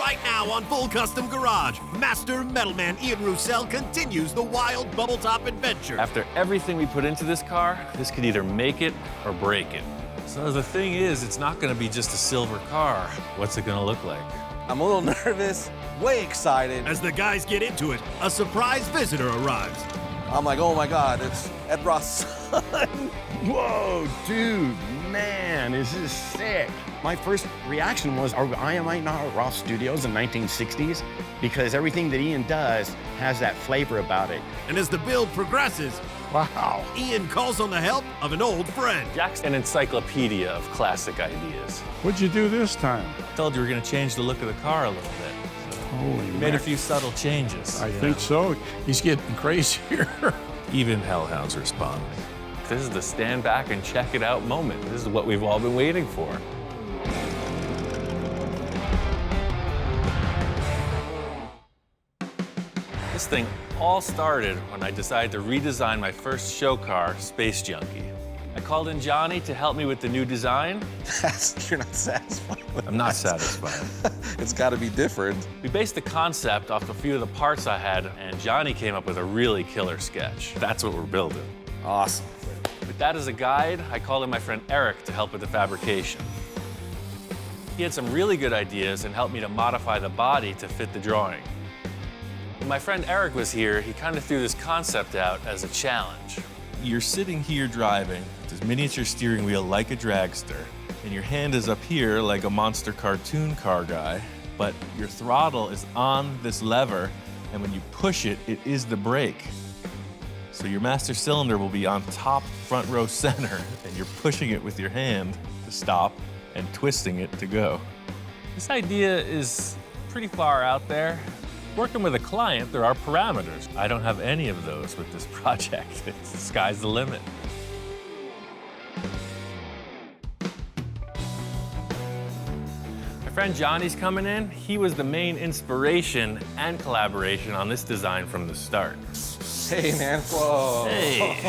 Right now on Full Custom Garage, Master Metalman Ian Roussel continues the wild bubble top adventure. After everything we put into this car, this could either make it or break it. So the thing is, it's not gonna be just a silver car. What's it gonna look like? I'm a little nervous, way excited. As the guys get into it, a surprise visitor arrives. I'm like, oh my God, it's Ed Roth's son. Whoa, dude, man, this is sick. My first reaction was, am I not at Roth Studios in 1960s? Because everything that Ian does has that flavor about it. And as the build progresses, Wow. Ian calls on the help of an old friend. Jack's an encyclopedia of classic ideas. What'd you do this time? I told you we were gonna change the look of the car a little bit. Holy We made a few subtle changes. I think so. He's getting crazier. Even hellhounds respond. This is the stand back and check it out moment. This is what we've all been waiting for. This thing all started when I decided to redesign my first show car, Space Junkie. I called in Johnny to help me with the new design. You're not satisfied with I'm not that. satisfied. It's gotta be different. We based the concept off a few of the parts I had, and Johnny came up with a really killer sketch. That's what we're building. Awesome. With that as a guide, I called in my friend Eric to help with the fabrication. He had some really good ideas and helped me to modify the body to fit the drawing. When my friend Eric was here, he kind of threw this concept out as a challenge. You're sitting here driving with this miniature steering wheel like a dragster, and your hand is up here like a monster cartoon car guy, but your throttle is on this lever, and when you push it, it is the brake. So your master cylinder will be on top front row center, and you're pushing it with your hand to stop and twisting it to go. This idea is pretty far out there. Working with a client, there are parameters. I don't have any of those with this project. The sky's the limit. My friend Johnny's coming in. He was the main inspiration and collaboration on this design from the start. Hey, man. Whoa. Hey,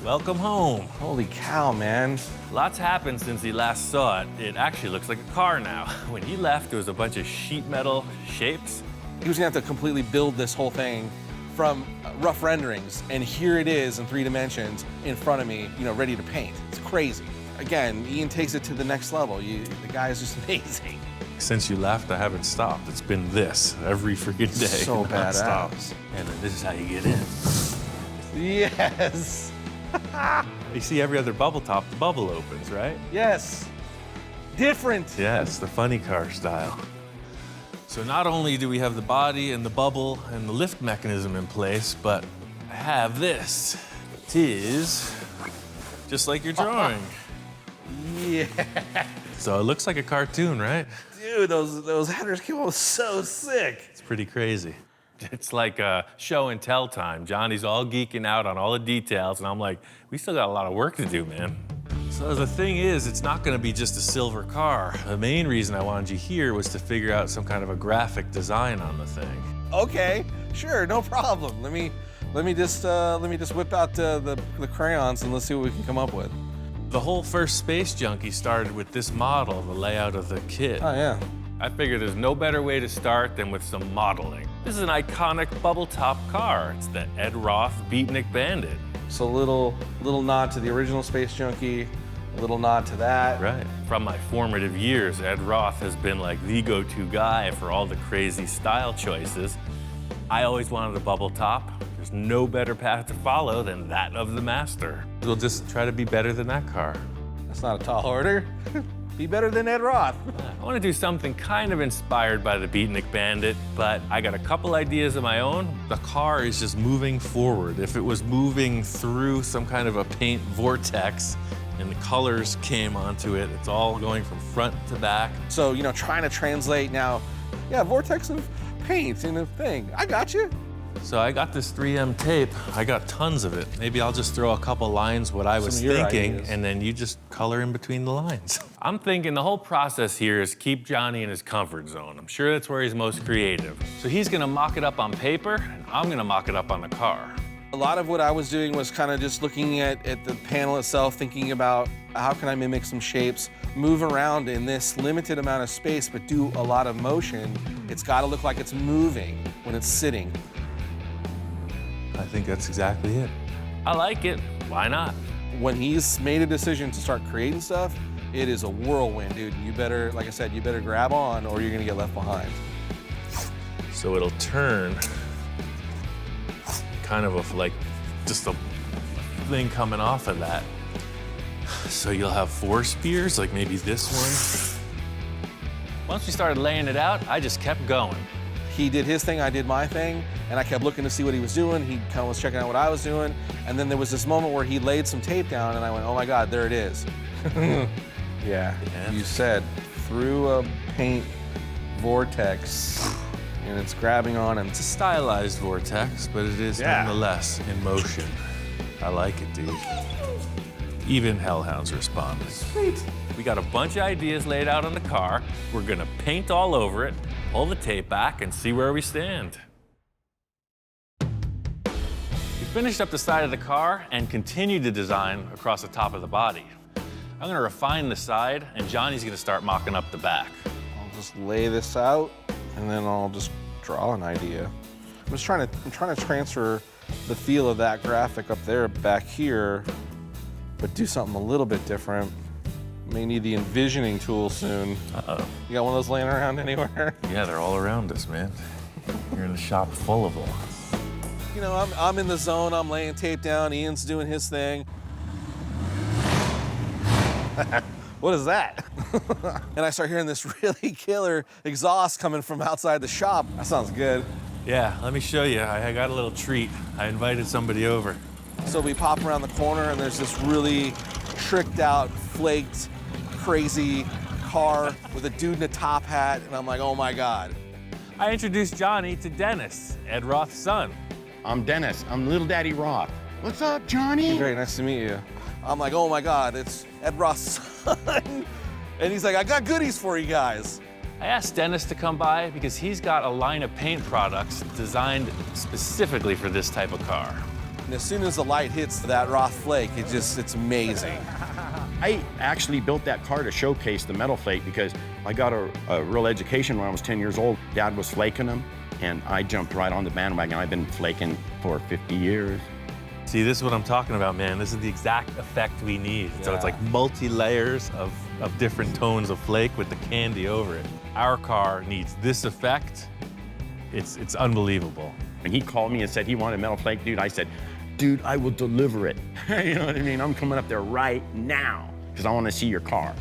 welcome home. Holy cow, man. Lots happened since he last saw it. It actually looks like a car now. When he left, there was a bunch of sheet metal shapes. He was gonna have to completely build this whole thing from rough renderings, and here it is in 3 dimensions in front of me, you know, ready to paint. It's crazy. Again, Ian takes it to the next level. The guy is just amazing. Since you left, I haven't stopped. It's been this every freaking day. So nonstop. badass. And then this is how you get in. Yes. You see every other bubble top, the bubble opens, right? Yes. Different. Yes, the funny car style. So not only do we have the body and the bubble and the lift mechanism in place, but I have this. It is just like your drawing. Yeah. So it looks like a cartoon, right? Dude, those headers came out so sick. It's pretty crazy. It's like a show and tell time. Johnny's all geeking out on all the details, and I'm like, we still got a lot of work to do, man. So the thing is, it's not gonna be just a silver car. The main reason I wanted you here was to figure out some kind of a graphic design on the thing. Okay, sure, no problem. Let me just whip out the crayons and let's see what we can come up with. The whole first Space Junkie started with this model, the layout of the kit. Oh yeah. I figured there's no better way to start than with some modeling. This is an iconic bubble top car. It's the Ed Roth Beatnik Bandit. So little nod to the original Space Junkie, a little nod to that. Right. From my formative years, Ed Roth has been like the go-to guy for all the crazy style choices. I always wanted a bubble top. There's no better path to follow than that of the master. We'll just try to be better than that car. That's not a tall order. Be better than Ed Roth. I want to do something kind of inspired by the Beatnik Bandit, but I got a couple ideas of my own. The car is just moving forward. If it was moving through some kind of a paint vortex and the colors came onto it, it's all going from front to back. So, you know, trying to translate now, yeah, vortex of paint in a thing. I got you. So I got this 3M tape. I got tons of it. Maybe I'll just throw a couple lines what I was Some of your thinking, ideas. and then you just color in between the lines. I'm thinking the whole process here is keep Johnny in his comfort zone. I'm sure that's where he's most creative. So he's gonna mock it up on paper, and I'm gonna mock it up on the car. A lot of what I was doing was kind of just looking at the panel itself, thinking about how can I mimic some shapes, move around in this limited amount of space, but do a lot of motion. It's got to look like it's moving when it's sitting. I think that's exactly it. I like it. Why not? When he's made a decision to start creating stuff, it is a whirlwind, dude. You better, like I said, you better grab on or you're gonna get left behind. So it'll turn kind of like just a thing coming off of that. So you'll have 4 spears, like maybe this one. Once we started laying it out, I just kept going. He did his thing, I did my thing, and I kept looking to see what he was doing. He kind of was checking out what I was doing, and then there was this moment where he laid some tape down, and I went, oh my God, there it is. Yeah, you said through a paint vortex, and it's grabbing on him. It's a stylized vortex, but it is nonetheless in motion. I like it, dude. Even hellhounds respond. Sweet. We got a bunch of ideas laid out on the car. We're gonna paint all over it, pull the tape back, and see where we stand. We finished up the side of the car and continued to design across the top of the body. I'm gonna refine the side, and Johnny's gonna start mocking up the back. I'll just lay this out, and then I'll just draw an idea. I'm trying to transfer the feel of that graphic up there back here, but do something a little bit different. May need the envisioning tool soon. Uh-oh. You got one of those laying around anywhere? Yeah, they're all around us, man. You're in a shop full of them. You know, I'm in the zone, I'm laying tape down, Ian's doing his thing. What is that? And I start hearing this really killer exhaust coming from outside the shop. That sounds good. Yeah, let me show you. I got a little treat. I invited somebody over. So we pop around the corner and there's this really tricked out, flaked, crazy car with a dude in a top hat, and I'm like, oh my God. I introduced Johnny to Dennis, Ed Roth's son. I'm Dennis. I'm Little Daddy Roth. What's up, Johnny? Very nice to meet you. I'm like, oh my God, it's Ed Roth's son. And he's like, I got goodies for you guys. I asked Dennis to come by because he's got a line of paint products designed specifically for this type of car. And as soon as the light hits that Roth flake, it's amazing. I actually built that car to showcase the metal flake because I got a real education when I was 10 years old. Dad was flaking them, and I jumped right on the bandwagon. I've been flaking for 50 years. See, this is what I'm talking about, man. This is the exact effect we need. Yeah. So it's like multi-layers of different tones of flake with the candy over it. Our car needs this effect. It's unbelievable. When he called me and said he wanted metal flake, dude, I said, dude, I will deliver it. You know what I mean? I'm coming up there right now because I want to see your car.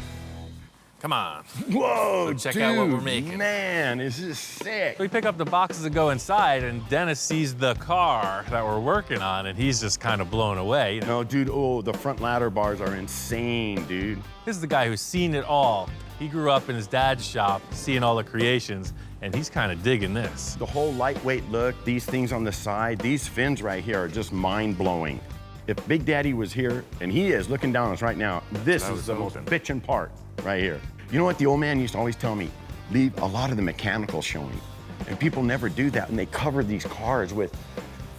Come on. Whoa, so check dude, out what we're making. Man, this is sick. We pick up the boxes and go inside, and Dennis sees the car that we're working on, and he's just kind of blown away. No, dude, oh, the front ladder bars are insane, dude. This is the guy who's seen it all. He grew up in his dad's shop, seeing all the creations, and he's kind of digging this. The whole lightweight look, these things on the side, these fins right here are just mind-blowing. If Big Daddy was here, and he is looking down on us right now, this is the most bitchin' part right here. You know what the old man used to always tell me? Leave a lot of the mechanical showing. And people never do that, and they cover these cars with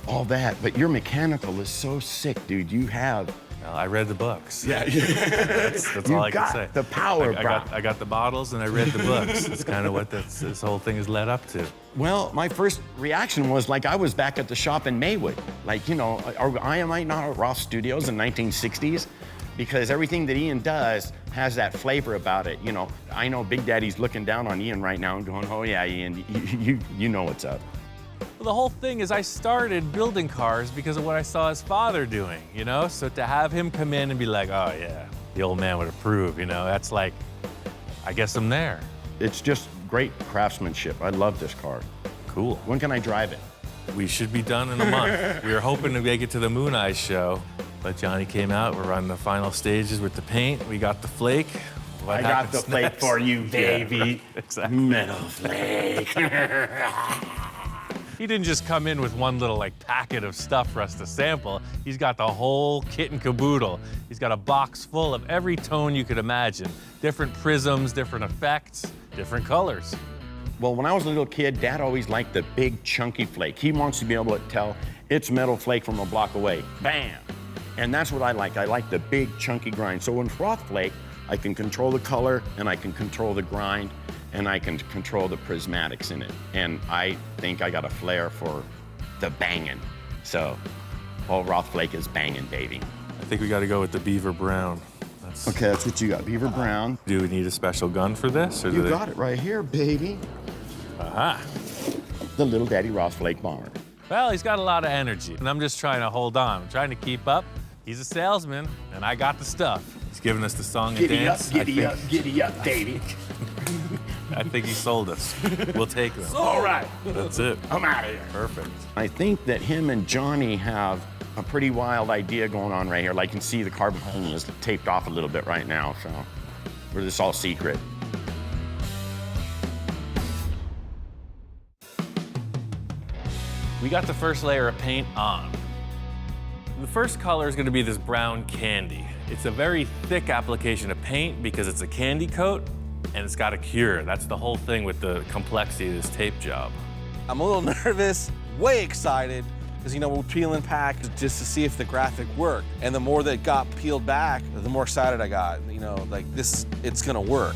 all that. But your mechanical is so sick, dude. You have... Well, I read the books. Yeah, that's all I can say. The power, I got the models and I read the books. It's kind of what this whole thing has led up to. Well, my first reaction was like I was back at the shop in Maywood. Like, you know, I might not at Roth Studios in 1960s because everything that Ian does has that flavor about it. You know, I know Big Daddy's looking down on Ian right now and going, oh yeah, Ian, you know what's up. Well, the whole thing is I started building cars because of what I saw his father doing, you know? So to have him come in and be like, oh yeah, the old man would approve, you know? That's like, I guess I'm there. It's just great craftsmanship. I love this car. Cool. When can I drive it? We should be done in a month. We were hoping to make it to the Moon Eyes show, but Johnny came out. We're on the final stages with the paint. We got the flake. I got the flake for you, baby. Yeah, right. Exactly. Metal flake. He didn't just come in with one little like packet of stuff for us to sample. He's got the whole kit and caboodle. He's got a box full of every tone you could imagine. Different prisms, different effects, different colors. Well, when I was a little kid, Dad always liked the big, chunky flake. He wants to be able to tell it's metal flake from a block away. Bam! And that's what I like. I like the big, chunky grind. So in Roth flake, I can control the color, and I can control the grind, and I can control the prismatics in it. And I think I got a flair for the banging. So all Roth flake is banging, baby. I think we got to go with the beaver brown. Okay, that's what you got, beaver brown. Do we need a special gun for this? Or You got it right here, baby. Aha. The little Daddy Roth flake bomber. Well, he's got a lot of energy, and I'm just trying to hold on. I'm trying to keep up. He's a salesman, and I got the stuff. He's giving us the song and dance. Giddy up, baby. I think he sold us. We'll take them. All right. That's it. I'm out of here. Perfect. I think that him and Johnny have a pretty wild idea going on right here. Like you can see the carbon hole is taped off a little bit right now, so we're just all secret. We got the first layer of paint on. The first color is going to be this brown candy. It's a very thick application of paint because it's a candy coat and it's got a cure. That's the whole thing with the complexity of this tape job. I'm a little nervous, way excited, because we're peeling back just to see if the graphic worked. And the more that got peeled back, the more excited I got. Like this, it's gonna work.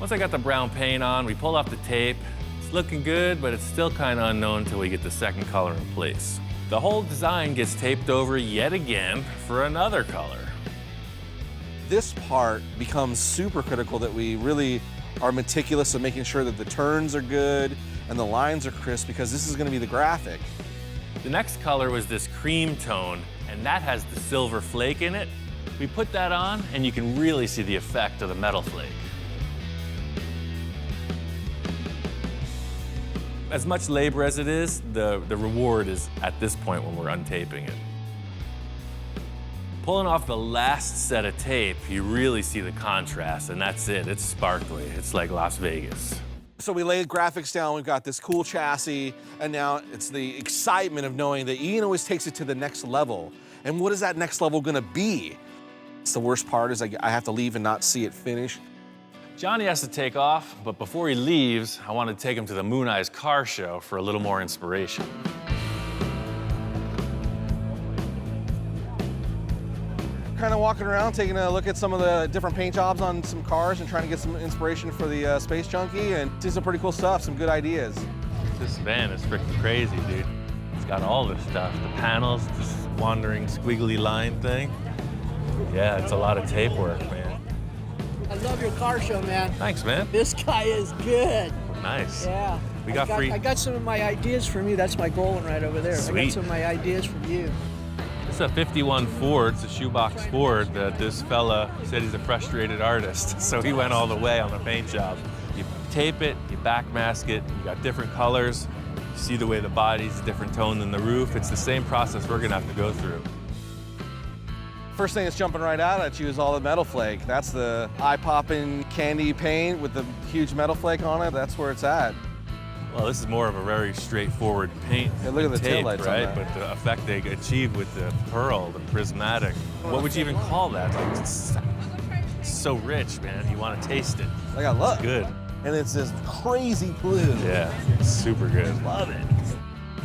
Once I got the brown paint on, we pulled off the tape. It's looking good, but it's still kind of unknown until we get the second color in place. The whole design gets taped over yet again for another color. This part becomes super critical, that we really are meticulous of making sure that the turns are good and the lines are crisp, because this is going to be the graphic. The next color was this cream tone, and that has the silver flake in it. We put that on, and you can really see the effect of the metal flake. As much labor as it is, the reward is at this point when we're untaping it. Pulling off the last set of tape, you really see the contrast, and that's it. It's sparkly. It's like Las Vegas. So we laid graphics down, we've got this cool chassis, and now it's the excitement of knowing that Ian always takes it to the next level. And what is that next level gonna be? It's the worst part is I have to leave and not see it finish. Johnny has to take off, but before he leaves, I want to take him to the Moon Eyes car show for a little more inspiration. Kind of walking around, taking a look at some of the different paint jobs on some cars and trying to get some inspiration for the Space Junkie, and see some pretty cool stuff, some good ideas. This van is freaking crazy, dude. It's got all this stuff. The panels, this wandering squiggly line thing. Yeah, it's a lot of tape work, man. I love your car show, man. Thanks, man. This guy is good. Nice. Yeah. We got free. I got some of my ideas from you. That's my goal one right over there. Sweet. I got some of my ideas from you. It's a 51 Ford. It's a shoebox Ford that this fella said he's a frustrated artist. So he went all the way on the paint job. You tape it, you backmask it, you got different colors. You see the way the body's a different tone than the roof. It's the same process we're gonna have to go through. First thing that's jumping right out at you is all the metal flake. That's the eye-popping candy paint with the huge metal flake on it. That's where it's at. Well, this is more of a very straightforward paint. Yeah, look at the tape, taillights on right? that. But the effect they achieved with the pearl, the prismatic. What would you even call that? Like, it's so rich, man. You want to taste it. I got look. It's good. And it's this crazy blue. Yeah, it's super good. Love it.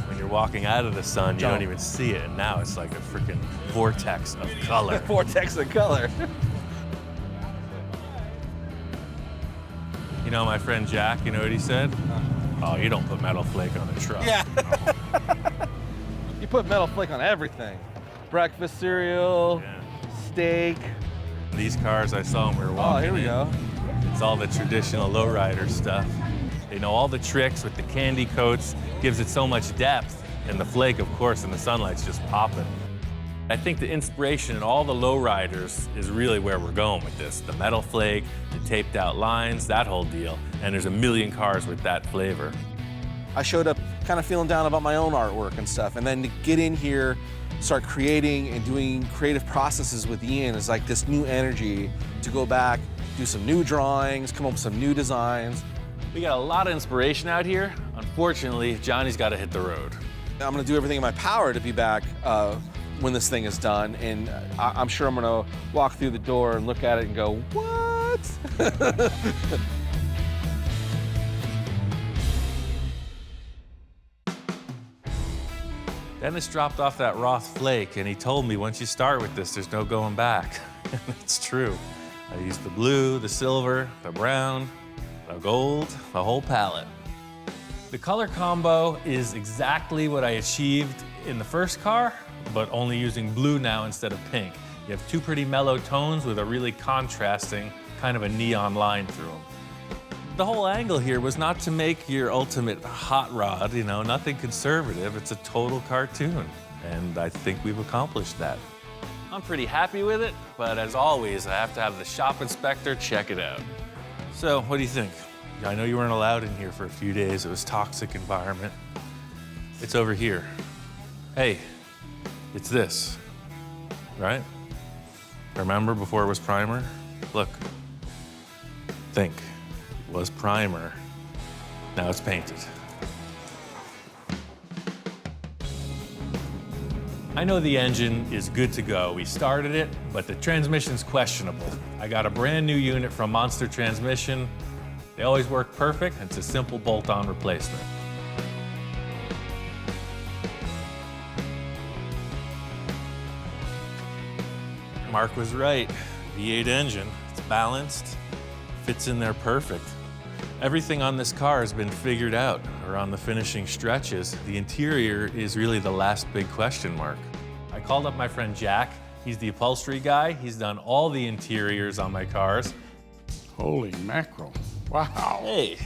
When you're walking out of the sun, you don't Don't. even see it, and now it's like a freaking vortex of color. Vortex of color. You know my friend Jack, you know what he said? Oh, you don't put metal flake on a truck. Yeah. You put metal flake on everything. Breakfast cereal, Yeah. steak. These cars, I saw when we were Oh, walking here we in. go. It's all the traditional lowrider stuff. They know all the tricks with the candy coats, gives it so much depth, and the flake, of course, in the sunlight's just popping. I think the inspiration in all the lowriders is really where we're going with this. The metal flake, the taped out lines, that whole deal. And there's a million cars with that flavor. I showed up kind of feeling down about my own artwork and stuff, and then to get in here, start creating and doing creative processes with Ian is like this new energy to go back, do some new drawings, come up with some new designs. We got a lot of inspiration out here. Unfortunately, Johnny's got to hit the road. I'm gonna do everything in my power to be back when this thing is done, and I'm sure I'm gonna walk through the door and look at it and go, what? pivots. Dennis dropped off that Roth flake, and he told me once you start with this, there's no going back. It's true. I used the blue, the silver, the brown, the gold, the whole palette. The color combo is exactly what I achieved in the first car, but only using blue now instead of pink. You have two pretty mellow tones with a really contrasting kind of a neon line through them. The whole angle here was not to make your ultimate hot rod, you know, nothing conservative. It's a total cartoon, and I think we've accomplished that. I'm pretty happy with it, but as always, I have to have the shop inspector check it out. So, what do you think? I know you weren't allowed in here for a few days. It was a toxic environment. It's over here. Hey, it's this, right? Remember before it was primer? Look, think. It was primer. Now it's painted. I know the engine is good to go. We started it, but the transmission's questionable. I got a brand new unit from Monster Transmission. They always work perfect, and it's a simple bolt-on replacement. Mark was right. V8 engine, it's balanced, fits in there perfect. Everything on this car has been figured out around the finishing stretches. The interior is really the last big question mark. I called up my friend Jack. He's the upholstery guy. He's done all the interiors on my cars. Holy mackerel. Wow. Hey,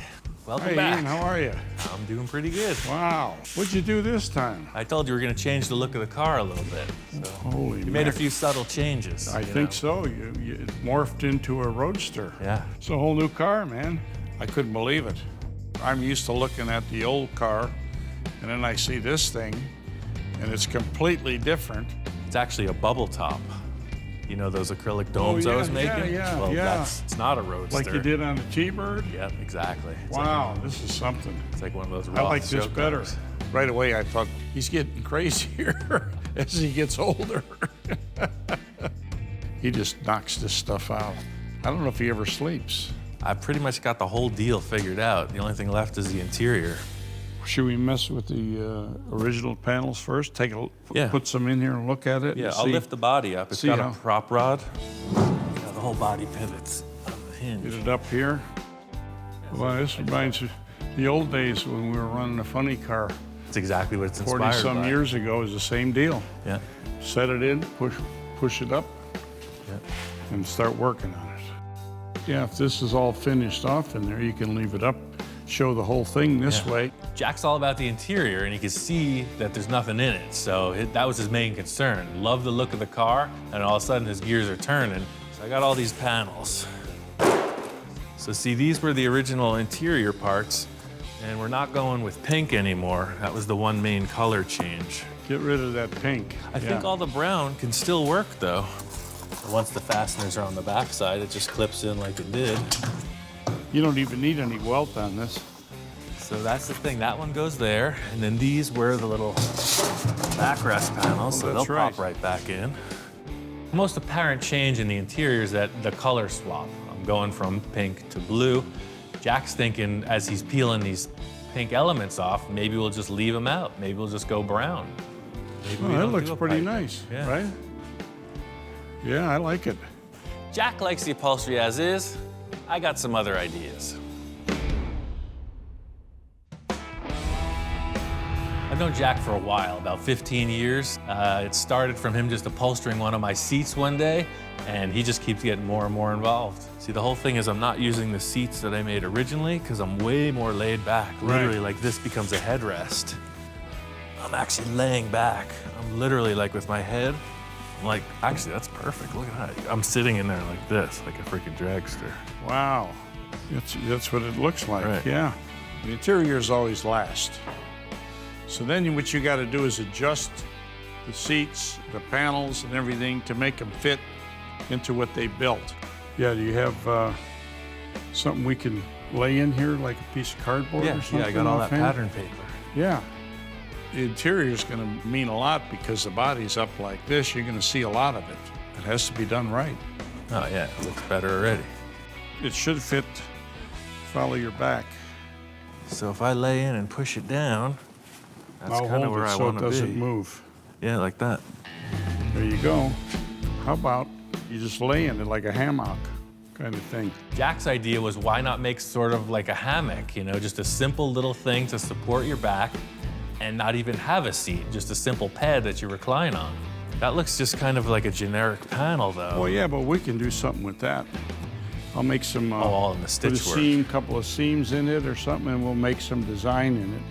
welcome Hey, back. Ian, how are you? I'm doing pretty good. Wow. What'd you do this time? I told you we're gonna change the look of the car a little bit. So Holy you made a mackerel. few subtle changes. I you think know. so. You morphed into a roadster. Yeah. It's a whole new car, man. I couldn't believe it. I'm used to looking at the old car, and then I see this thing, and it's completely different. It's actually a bubble top. You know those acrylic domes I yeah, was making? yeah, Well, yeah. it's not a roadster. Like you did on the T-Bird? Yep, exactly. It's Wow, this is something. It's like one of those I Roth like this show better. cars. Right away, I thought, he's getting crazier as he gets older. He just knocks this stuff out. I don't know if he ever sleeps. I pretty much got the whole deal figured out. The only thing left is the interior. Should we mess with the original panels first? Yeah. Put some in here and look at it? Yeah, and I'll see. lift the body up. It's see got how- a prop rod. The whole body pivots on the Get hinge. it up here. Well, this reminds me the old days when we were running a funny car. It's exactly what it's inspired 40-some by. years ago, it was the same deal. Yeah. Set it in, push it up, Yeah. and start working on it. Yeah, if this is all finished off in there, you can leave it up, show the whole thing this Yeah. way. Jack's all about the interior, and he could see that there's nothing in it. So that was his main concern. Loved the look of the car, and all of a sudden his gears are turning. So I got all these panels. So see, these were the original interior parts, and we're not going with pink anymore. That was the one main color change. Get rid of that pink. I think all the brown can still work though. Once the fasteners are on the back side, it just clips in like it did. You don't even need any welt on this. So that's the thing, that one goes there, and then these were the little backrest panels, so they'll that's right. pop right back in. The most apparent change in the interior is that the color swap. I'm going from pink to blue. Jack's thinking as he's peeling these pink elements off, maybe we'll just leave them out. Maybe we'll just go brown. Maybe we Oh, that don't looks do a pretty pipe. nice, Yeah. right? Yeah, I like it. Jack likes the upholstery as is. I got some other ideas. I've known Jack for a while, about 15 years. It started from him just upholstering one of my seats one day, and he just keeps getting more and more involved. See, the whole thing is I'm not using the seats that I made originally because I'm way more laid back. Literally, like this becomes a headrest. I'm actually laying back. I'm literally like with my head. I'm like, actually, that's perfect. Look at that. I'm sitting in there like this, like a freaking dragster. Wow, that's what it looks like, Right. yeah. The interiors always last. So then what you got to do is adjust the seats, the panels, and everything to make them fit into what they built. Yeah, do you have something we can lay in here, like a piece of cardboard or something? I got all that offhand? pattern paper. Yeah. The interior is going to mean a lot because the body's up like this. You're going to see a lot of it. It has to be done right. Oh yeah, it looks better already. it should fit, follow your back. So if I lay in and push it down, that's I'll kind of hold where it I so want it to be. doesn't move. Yeah, like that. There you go. How about you just lay in it like a hammock kind of thing? Jack's idea was why not make sort of like a hammock, you know, just a simple little thing to support your back and not even have a seat, just a simple pad that you recline on. That looks just kind of like a generic panel though. Well, yeah, but we can do something with that. I'll make some, all in the put a stitch work. seam, couple of seams in it or something, and we'll make some design in it.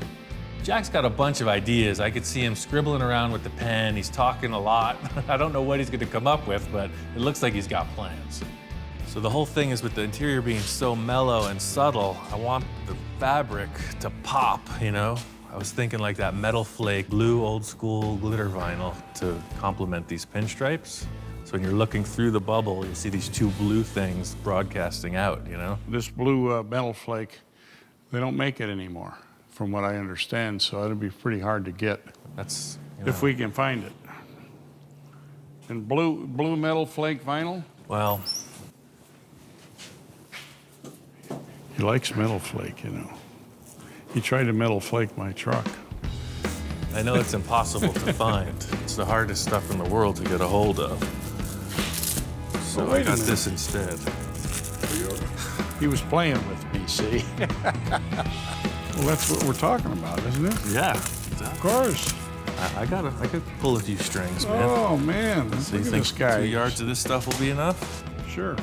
Jack's got a bunch of ideas. I could see him scribbling around with the pen. He's talking a lot. I don't know what he's gonna come up with, but it looks like he's got plans. So the whole thing is with the interior being so mellow and subtle, I want the fabric to pop, you know? I was thinking like that metal flake, blue old school glitter vinyl to complement these pinstripes. So when you're looking through the bubble, you see these two blue things broadcasting out, you know? This blue metal flake, they don't make it anymore, from what I understand, so it'll be pretty hard to get That's, if we can find it. And blue metal flake vinyl? well, He likes metal flake, you know. He tried to metal flake my truck. I know it's impossible to find. It's the hardest stuff in the world to get a hold of. So Oh, I wait a got minute. this instead. He was playing with me, see? Well, that's what we're talking about, isn't it? Yeah, Of course. I could pull a few strings, man. Oh, man. So you Look at think this guy. 2 yards of this stuff will be enough? Sure.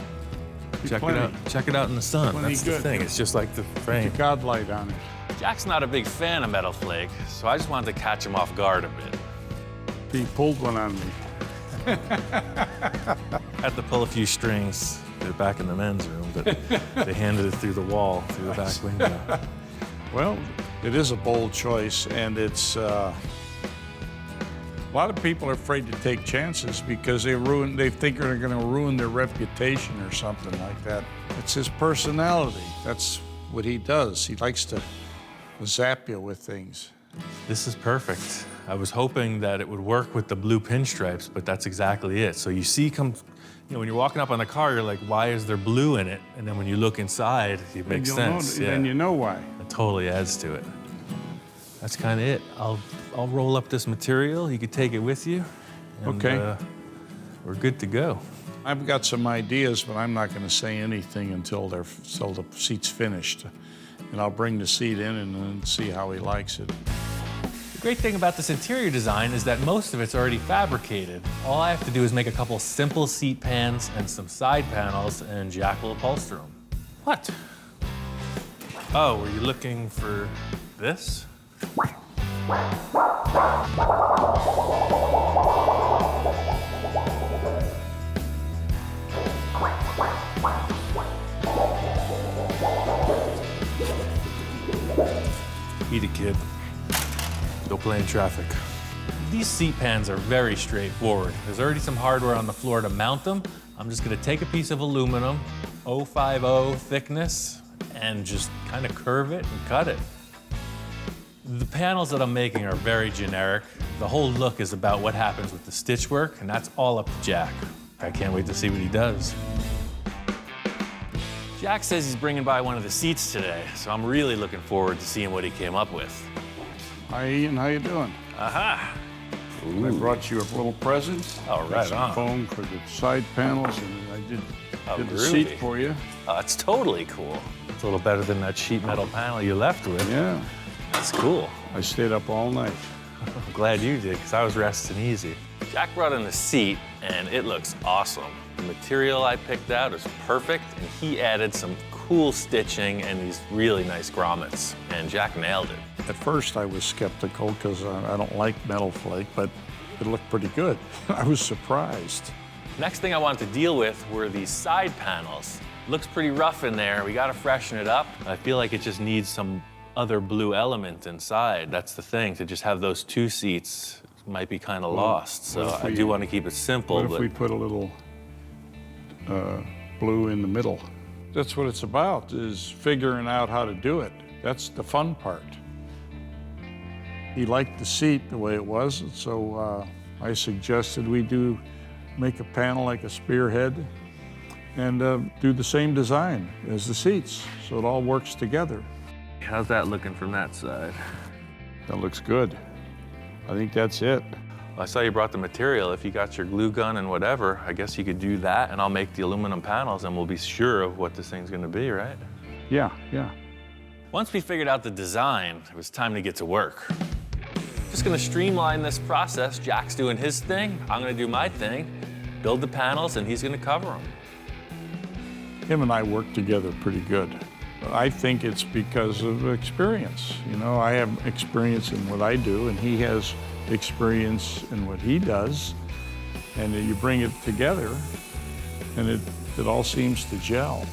Be Check plenty. it out. Check it out in the sun. Plenty That's the good. thing. It's just like the frame. God light on it. Jack's not a big fan of metal flake, so I just wanted to catch him off guard a bit. He pulled one on me. Had to pull a few strings. They're back in the men's room, but they handed it through the wall, through the back window. Well, it is a bold choice, and it's a lot of people are afraid to take chances because they think they're going to ruin their reputation or something like that. It's his personality. That's what he does. He likes to zap you with things. This is perfect. I was hoping that it would work with the blue pinstripes, but that's exactly it. So you see, when you're walking up on the car, you're like, why is there blue in it? And then when you look inside, it makes sense. Then you know why. It totally adds to it. That's kind of it. I'll roll up this material. You could take it with you. And, Okay. We're good to go. I've got some ideas, but I'm not going to say anything until the seat's finished. And I'll bring the seat in and then see how he likes it. The great thing about this interior design is that most of it's already fabricated. All I have to do is make a couple simple seat pans and some side panels, and Jack will upholster them. What? Oh, were you looking for this? Eat it, kid. Go play in traffic. These seat pans are very straightforward. There's already some hardware on the floor to mount them. I'm just gonna take a piece of aluminum, 050 thickness, and just kind of curve it and cut it. The panels that I'm making are very generic. The whole look is about what happens with the stitch work, and that's all up to Jack. I can't wait to see what he does. Jack says he's bringing by one of the seats today, so I'm really looking forward to seeing what he came up with. Hi, Ian. How you doing? Aha! I brought you a little present. Oh, Got right some on. foam for the side panels, and I did the groovy. seat for you. Oh, that's totally cool. It's a little better than that sheet metal panel you left with. Yeah. That's cool. I stayed up all night. I'm glad you did, because I was resting easy. Jack brought in the seat, and it looks awesome. The material I picked out is perfect, and he added some cool stitching and these really nice grommets, and Jack nailed it. At first, I was skeptical because I don't like metal flake, but it looked pretty good. I was surprised. Next thing I wanted to deal with were these side panels. Looks pretty rough in there. We gotta freshen it up. I feel like it just needs some other blue element inside. That's the thing, to just have those two seats might be kind of lost. So if I we- do want to keep it simple, What if but we put a little blue in the middle? That's what it's about, is figuring out how to do it. That's the fun part. He liked the seat the way it was, and so I suggested we make a panel like a spearhead and do the same design as the seats, so it all works together. How's that looking from that side? That looks good. I think that's it. Well, I saw you brought the material. If you got your glue gun and whatever, I guess you could do that, and I'll make the aluminum panels, and we'll be sure of what this thing's gonna be, right? Yeah, yeah. Once we figured out the design, it was time to get to work. Just gonna streamline this process. Jack's doing his thing, I'm gonna do my thing, build the panels, and he's gonna cover them. Him and I work together pretty good. I think it's because of experience. You know, I have experience in what I do, and he has experience in what he does, and you bring it together, and it all seems to gel.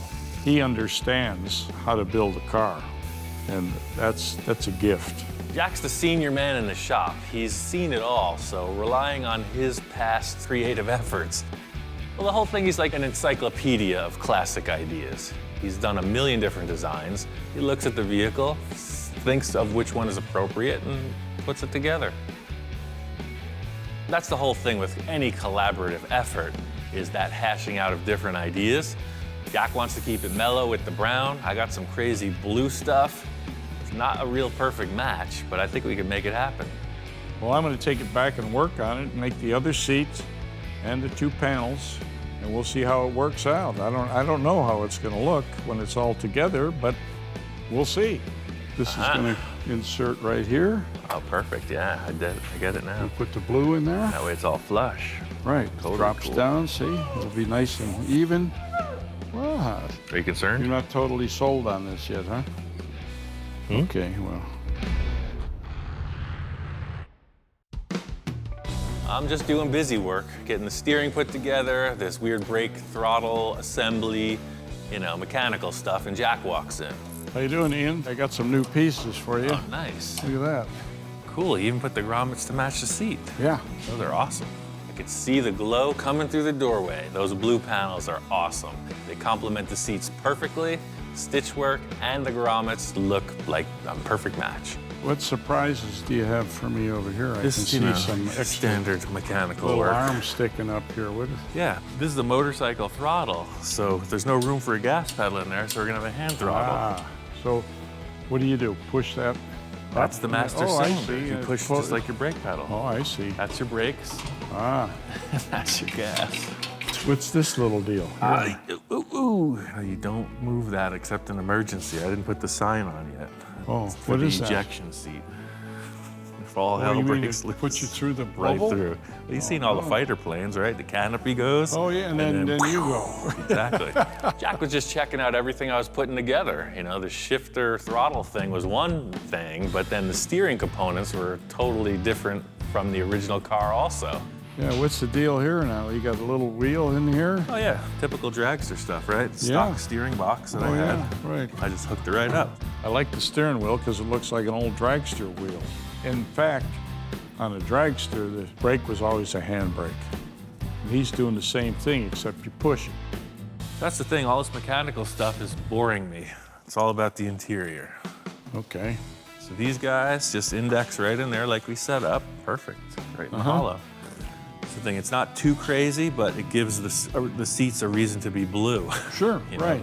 He understands how to build a car, and that's a gift. Jack's the senior man in the shop. He's seen it all, so relying on his past creative efforts, well, the whole thing is like an encyclopedia of classic ideas. He's done a million different designs. He looks at the vehicle, thinks of which one is appropriate, and puts it together. That's the whole thing with any collaborative effort, is that hashing out of different ideas. Jack wants to keep it mellow with the brown. I got some crazy blue stuff. It's not a real perfect match, but I think we can make it happen. Well, I'm going to take it back and work on it, make the other seats and the two panels, and we'll see how it works out. I don't know how it's going to look when it's all together, but we'll see. This is going to insert right here. Oh, perfect, yeah, I get it now. We put the blue in there. That way it's all flush. Right, Totally drops cool. down, see? It'll be nice and even. Well, Are you concerned? you're not totally sold on this yet, huh? Okay, well. I'm just doing busy work, getting the steering put together, this weird brake throttle assembly, you know, mechanical stuff, and Jack walks in. How you doing, Ian? I got some new pieces for you. Oh, nice. Look at that. Cool, you even put the grommets to match the seat. Yeah. Those are awesome. I could see the glow coming through the doorway. Those blue panels are awesome. They complement the seats perfectly. Stitch work and the grommets look like a perfect match. What surprises do you have for me over here? I can see some extra standard mechanical little work. arms sticking up here. What is Yeah, this is the motorcycle throttle, so there's no room for a gas pedal in there, so we're gonna have a hand throttle. Ah, so what do? Push that? That's up? the master Oh, I cylinder. see. You push just like your brake pedal. Oh, I see. That's your brakes, Ah, that's your gas. what's this little deal? You don't move that except in emergency. I didn't put the sign on yet. Oh, It's for what the is that? ejection seat. If all Oh, hell you mean breaks to loose. put you through the right bubble? through. You've seen all the fighter planes, right? The canopy goes. Oh yeah, and then you go. Exactly. Jack was just checking out everything I was putting together. You know, the shifter throttle thing was one thing, but then the steering components were totally different from the original car also. Yeah, what's the deal here now? You got a little wheel in here? Oh yeah, typical dragster stuff, right? Yeah. Stock steering box that Oh I had. yeah, right. I just hooked it right up. I like the steering wheel because it looks like an old dragster wheel. In fact, on a dragster, the brake was always a handbrake. And he's doing the same thing, except you push it. That's the thing, all this mechanical stuff is boring me. It's all about the interior. Okay. So these guys just index right in there like we set up. Perfect, right in the hollow. That's the thing, it's not too crazy, but it gives the seats a reason to be blue. Sure, You know, right.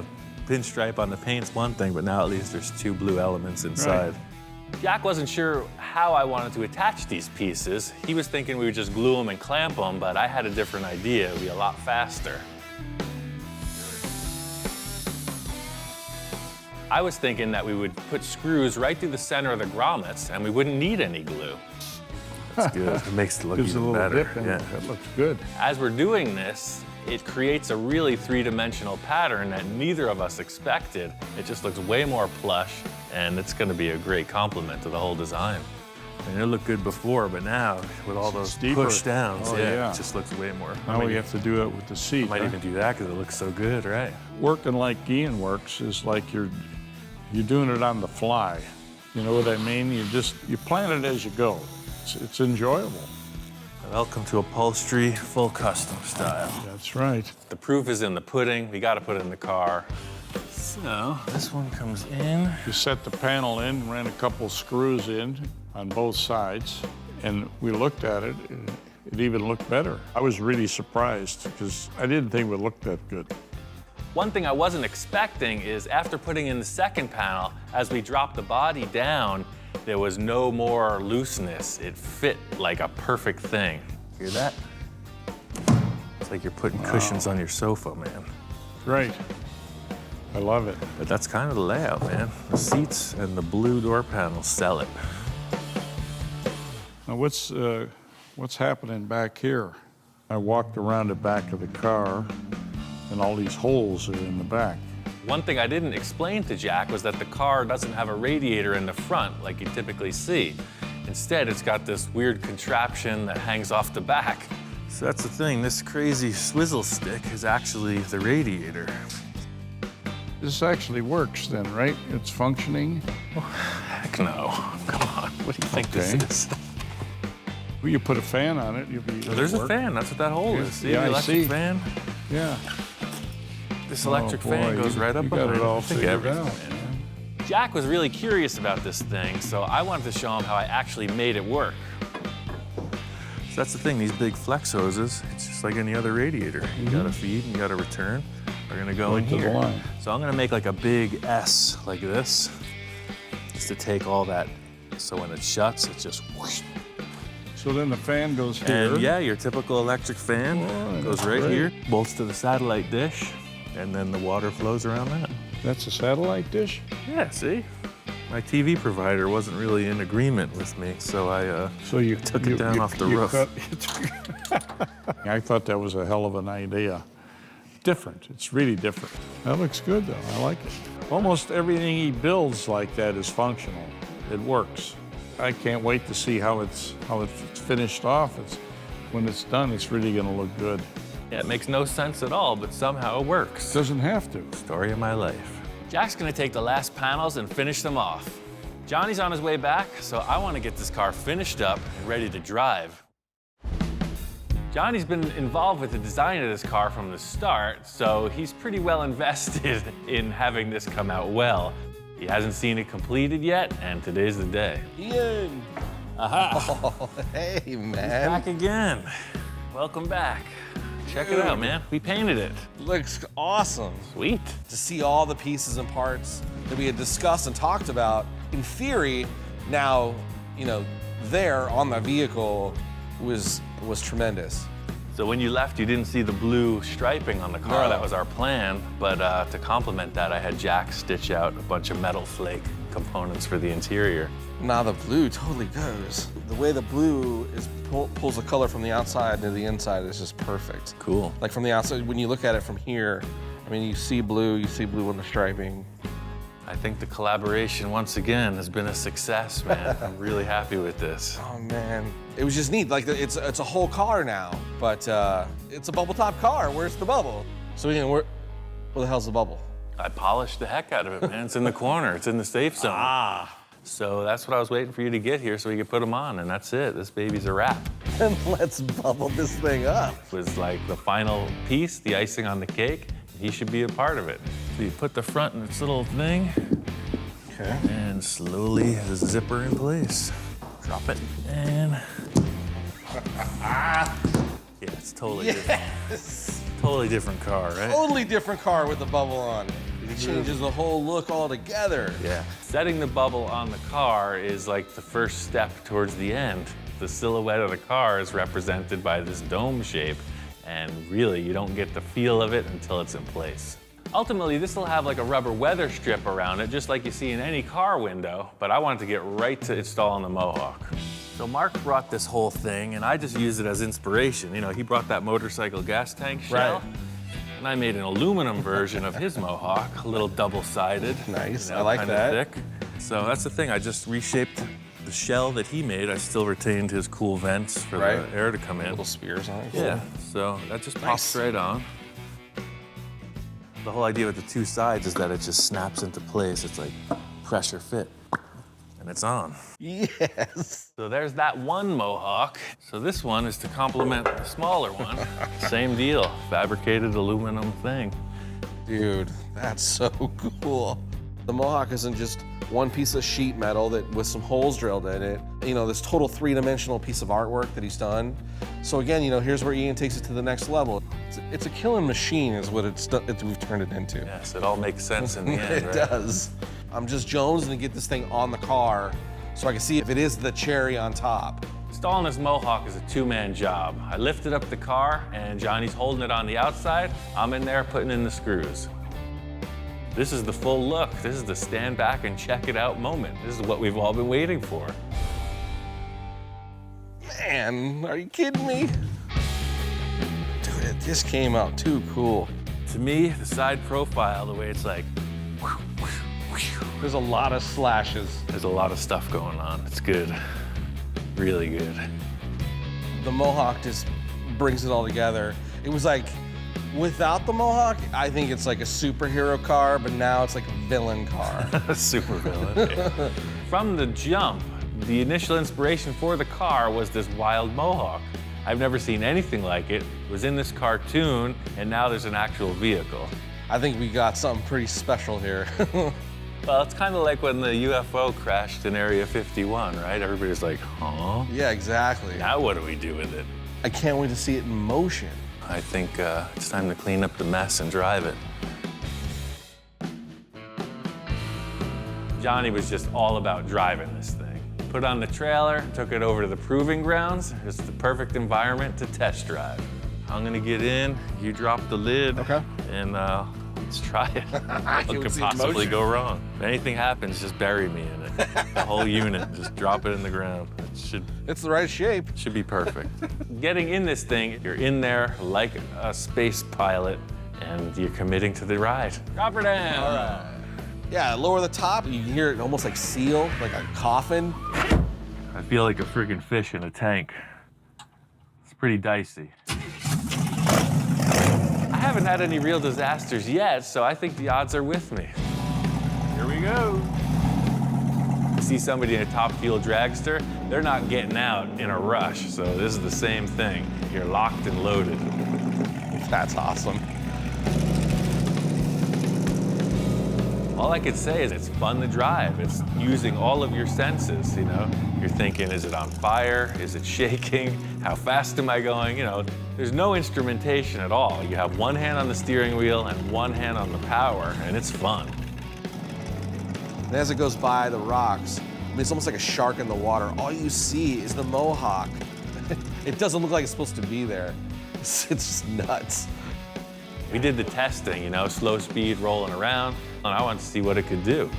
the pinstripe on the paint's one thing, but now at least there's two blue elements inside. Jack wasn't sure how I wanted to attach these pieces. He was thinking we would just glue them and clamp them, but I had a different idea. It would be a lot faster. I was thinking that we would put screws right through the center of the grommets and we wouldn't need any glue. That's good. It makes it look Gives a even little better. dip in it. That looks good. As we're doing this, it creates a really three-dimensional pattern that neither of us expected. It just looks way more plush, and it's gonna be a great complement to the whole design. I mean, it looked good before, but now, with all those deeper. push downs, Oh, yeah, yeah. it just looks way more. Now we have to do it with the seat. I might huh? even do that because it looks so good, right? Working like Ian works is like you're doing it on the fly. You know what I mean? You plan it as you go. It's enjoyable. Welcome to Upholstery, full custom style. That's right. The proof is in the pudding. We got to put it in the car. So this one comes in. You set the panel in, ran a couple screws in on both sides, and we looked at it. It even looked better. I was really surprised because I didn't think it would look that good. One thing I wasn't expecting is after putting in the second panel, as we dropped the body down, there was no more looseness. It fit like a perfect thing. Hear that? It's like you're putting cushions on your sofa, man. Great. I love it. But that's kind of the layout, man. The seats and the blue door panels sell it. Now what's happening back here? I walked around the back of the car, and all these holes are in the back. One thing I didn't explain to Jack was that the car doesn't have a radiator in the front like you typically see. Instead, it's got this weird contraption that hangs off the back. So that's the thing, this crazy swizzle stick is actually the radiator. This actually works then, right? It's functioning? Oh, heck no. Come on, what do you think this is? Well, you put a fan on it, you'll be. There's a fan, that's what that hole is. See, Yeah, the I electric see. fan? Yeah. This electric fan boy, goes right up you got behind it all I think figured everything, out, man. Jack was really curious about this thing, so I wanted to show him how I actually made it work. So that's the thing, these big flex hoses, it's just like any other radiator. You got a feed and you got a return. They're gonna go in to the here. line. So I'm gonna make like a big S like this, just to take all that, so when it shuts, it just whoosh. So then the fan goes here. And yeah, your typical electric fan Oh, goes that's right great. here, bolts to the satellite dish, and then the water flows around that. That's a satellite dish? Yeah, see? My TV provider wasn't really in agreement with me, so I So you took it down off the roof. I thought that was a hell of an idea. Different, it's really different. That looks good though, I like it. Almost everything he builds like that is functional. It works. I can't wait to see how it's finished off. When it's done, it's really gonna look good. Yeah, it makes no sense at all, but somehow it works. Doesn't have to. Story of my life. Jack's gonna take the last panels and finish them off. Johnny's on his way back, so I wanna get this car finished up and ready to drive. Johnny's been involved with the design of this car from the start, so he's pretty well invested in having this come out well. He hasn't seen it completed yet, and today's the day. Ian! Aha! Oh, hey, man. Back again. Welcome back. Check it out, man. We painted it. Looks awesome. Sweet. To see all the pieces and parts that we had discussed and talked about, in theory, now, you know, there on the vehicle was tremendous. So when you left, you didn't see the blue striping on the car. No. That was our plan. But to complement that, I had Jack stitch out a bunch of metal flake components for the interior. Now the blue totally goes. The way the blue is pulls the color from the outside to the inside is just perfect. Cool. Like from the outside, when you look at it from here, I mean, you see blue on the striping. I think the collaboration, once again, has been a success, man. I'm really happy with this. Oh man, it was just neat. Like it's a whole car now, but it's a bubble top car. Where's the bubble? So Ian, where the hell's the bubble? I polished the heck out of it, man. It's in the corner. It's in the safe zone. Ah. So that's what I was waiting for you to get here so we could put them on, and that's it. This baby's a wrap. Then let's bubble this thing up. It was like the final piece, the icing on the cake. He should be a part of it. So you put the front in its little thing, Okay. and slowly the zipper in place. Drop it, and yeah, it's totally different. Yes. Totally different car, right? Totally different car with the bubble on. It changes the whole look altogether. Yeah. Setting the bubble on the car is like the first step towards the end. The silhouette of the car is represented by this dome shape, and really you don't get the feel of it until it's in place. Ultimately, this will have like a rubber weather strip around it, just like you see in any car window, but I wanted to get right to installing the Mohawk. So Mark brought this whole thing, and I just used it as inspiration. You know, he brought that motorcycle gas tank shell, Right. and I made an aluminum version of his Mohawk, a little double-sided. Nice, you know, I like kinda that. thick. So that's the thing, I just reshaped the shell that he made. I still retained his cool vents for Right. the air to come in. Little spears on it. Yeah, so that just pops Nice. right on. The whole idea with the two sides is that it just snaps into place. It's like pressure fit, and it's on. Yes. So there's that one Mohawk. So this one is to complement the smaller one. Same deal, fabricated aluminum thing. Dude, that's so cool. The Mohawk isn't just one piece of sheet metal that with some holes drilled in it. You know, this total three-dimensional piece of artwork that he's done. So again, you know, here's where Ian takes it to the next level. It's a killing machine is what we've turned it into. Yes, it all makes sense in the end, It right? does. I'm just jonesing to get this thing on the car so I can see if it is the cherry on top. Installing this Mohawk is a two-man job. I lifted up the car, and Johnny's holding it on the outside. I'm in there putting in the screws. This is the full look. This is the stand back and check it out moment. This is what we've all been waiting for. Man, are you kidding me? Dude, this came out too cool. To me, the side profile, the way it's like, There's a lot of slashes. there's a lot of stuff going on. It's good, really good. The Mohawk just brings it all together. It was like, without the Mohawk, I think it's like a superhero car, but now it's like a villain car. Super villain. Yeah. From the jump, the initial inspiration for the car was this wild Mohawk. I've never seen anything like it. It was in this cartoon, and now there's an actual vehicle. I think we got something pretty special here. Well, it's kind of like when the UFO crashed in Area 51, right? Everybody's like, huh? Yeah, exactly. Now what do we do with it? I can't wait to see it in motion. I think it's time to clean up the mess and drive it. Johnny was just all about driving this thing. Put on the trailer, took it over to the proving grounds. It's the perfect environment to test drive. I'm gonna get in, you drop the lid, Okay. and let's try it. What would could see it in possibly motion. go wrong? If anything happens, just bury me in it. The whole unit, just drop it in the ground. It It's the right shape. should be perfect. Getting in this thing, you're in there like a space pilot, and you're committing to the ride. Drop her down. All right. Yeah, lower the top, you can hear it almost like seal, like a coffin. I feel like a friggin' fish in a tank. It's pretty dicey. I haven't had any real disasters yet, so I think the odds are with me. Here we go. You see somebody in a top fuel dragster, they're not getting out in a rush, so this is the same thing. You're locked and loaded. That's awesome. All I could say is it's fun to drive. It's using all of your senses, you know? You're thinking, is it on fire? Is it shaking? How fast am I going? You know, there's no instrumentation at all. You have one hand on the steering wheel and one hand on the power, and it's fun. And as it goes by the rocks, I mean, it's almost like a shark in the water. All you see is the Mohawk. It doesn't look like it's supposed to be there. It's just nuts. We did the testing, you know, slow speed rolling around, and I wanted to see what it could do.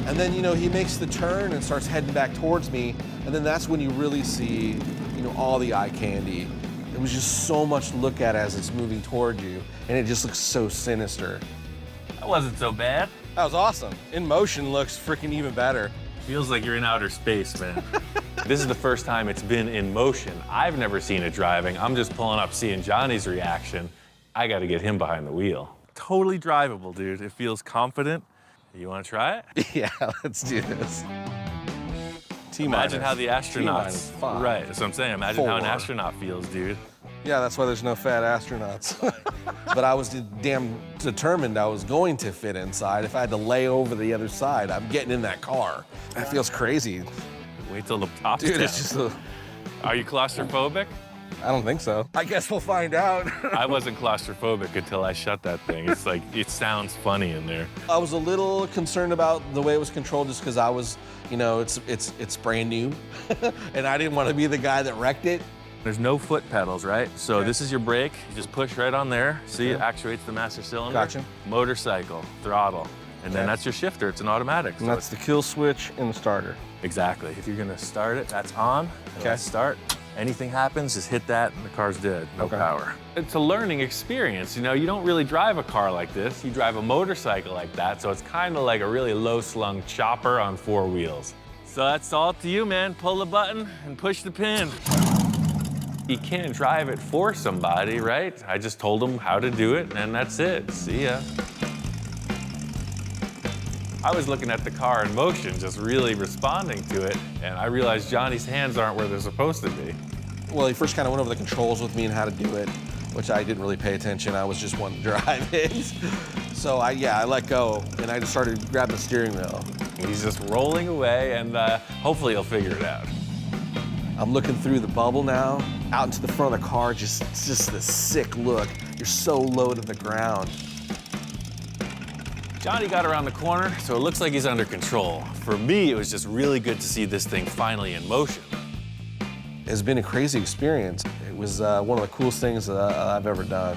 And then, you know, he makes the turn and starts heading back towards me. And then that's when you really see, you know, all the eye candy. It was just so much to look at as it's moving toward you. And it just looks so sinister. That wasn't so bad. That was awesome. In motion looks freaking even better. Feels like you're in outer space, man. This is the first time it's been in motion. I've never seen it driving. I'm just pulling up, seeing Johnny's reaction. I gotta get him behind the wheel. Totally drivable, dude. It feels confident. You wanna try it? Yeah, let's do this. Imagine how the astronauts, T-5. right, that's what I'm saying. Imagine how an 4. astronaut feels, dude. Yeah, that's why there's no fat astronauts. But I was damn determined I was going to fit inside. If I had to lay over the other side, I'm getting in that car. That feels crazy. Wait till the top's Dude, down. it's just a, Are you claustrophobic? I don't think so. I guess we'll find out. I wasn't claustrophobic until I shut that thing. It's like, it sounds funny in there. I was a little concerned about the way it was controlled just because I was, you know, it's brand new. And I didn't want to be the guy that wrecked it. There's no foot pedals, right? So this is your brake. You just push right on there. See, it actuates the master cylinder. Gotcha. Motorcycle, throttle. And then that's your shifter. It's an automatic. And that's the kill switch in the starter. Exactly. If you're gonna start it, that's on. Okay. Start. Anything happens, just hit that and the car's dead. No power. It's a learning experience. You know, you don't really drive a car like this. You drive a motorcycle like that. So it's kind of like a really low-slung chopper on 4 wheels. So that's all up to you, man. Pull the button and push the pin. You can't drive it for somebody, right? I just told them how to do it, and that's it. See ya. I was looking at the car in motion, just really responding to it, and I realized Johnny's hands aren't where they're supposed to be. Well, he first kind of went over the controls with me and how to do it, which I didn't really pay attention. I was just wanting to drive it. So I let go, and I just started grabbing the steering wheel. He's just rolling away, and hopefully he'll figure it out. I'm looking through the bubble now, out into the front of the car, just this sick look. You're so low to the ground. Johnny got around the corner, so it looks like he's under control. For me, it was just really good to see this thing finally in motion. It's been a crazy experience. It was one of the coolest things that I've ever done.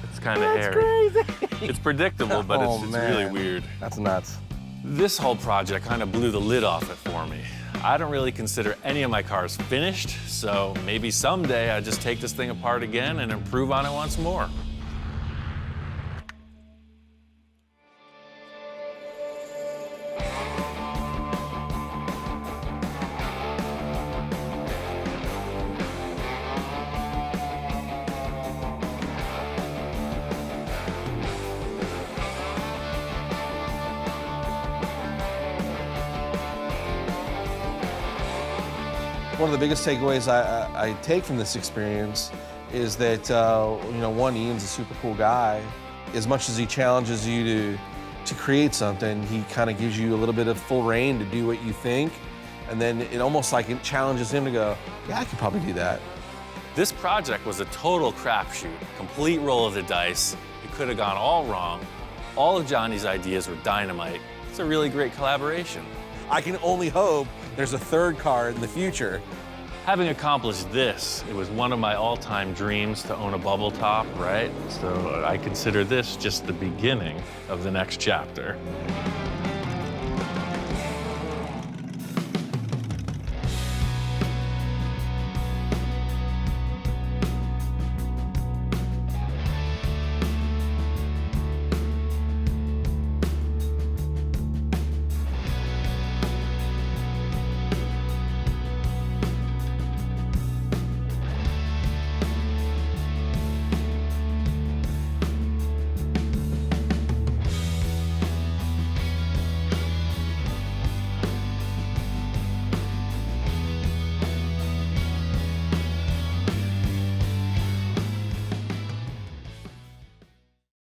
It's kind of hairy. Crazy. It's predictable, but it's really weird. That's nuts. This whole project kind of blew the lid off it for me. I don't really consider any of my cars finished, so maybe someday I just take this thing apart again and improve on it once more. One of the biggest takeaways I take from this experience is that, one, Ian's a super cool guy. As much as he challenges you to create something, he kind of gives you a little bit of full reign to do what you think. And then it almost like it challenges him to go, yeah, I could probably do that. This project was a total crapshoot, complete roll of the dice. It could have gone all wrong. All of Johnny's ideas were dynamite. It's a really great collaboration. I can only hope there's a third car in the future. Having accomplished this, it was one of my all-time dreams to own a bubble top, right? So I consider this just the beginning of the next chapter.